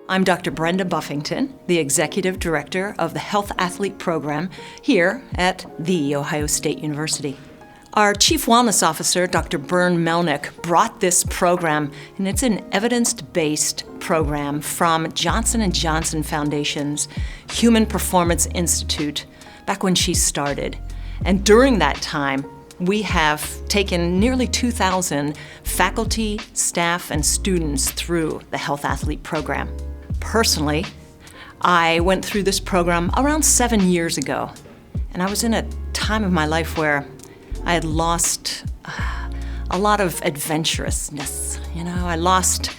I'm Dr. Brenda Buffington, the Executive Director of the Health Athlete Program here at The Ohio State University. Our Chief Wellness Officer, Dr. Bern Melnick, brought this program, and it's an evidence-based program from Johnson & Johnson Foundation's Human Performance Institute back when she started. And during that time, we have taken nearly 2,000 faculty, staff, and students through the Health Athlete Program. Personally, I went through this program around 7 years ago, and I was in a time of my life where I had lost a lot of adventurousness. I lost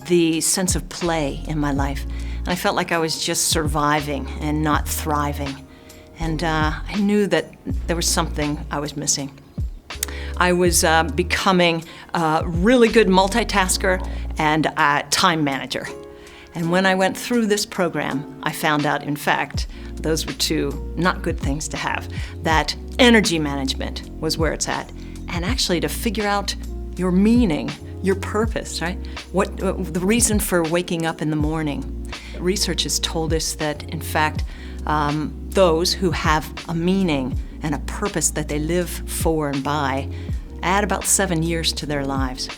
the sense of play in my life, and I felt like I was just surviving and not thriving. And I knew that there was something I was missing. I was becoming a really good multitasker and a time manager. And when I went through this program, I found out, in fact, those were two not good things to have. That energy management was where it's at. And actually to figure out your meaning, your purpose, right? What the reason for waking up in the morning. Research has told us that, in fact, those who have a meaning and a purpose that they live for and by add about 7 years to their lives.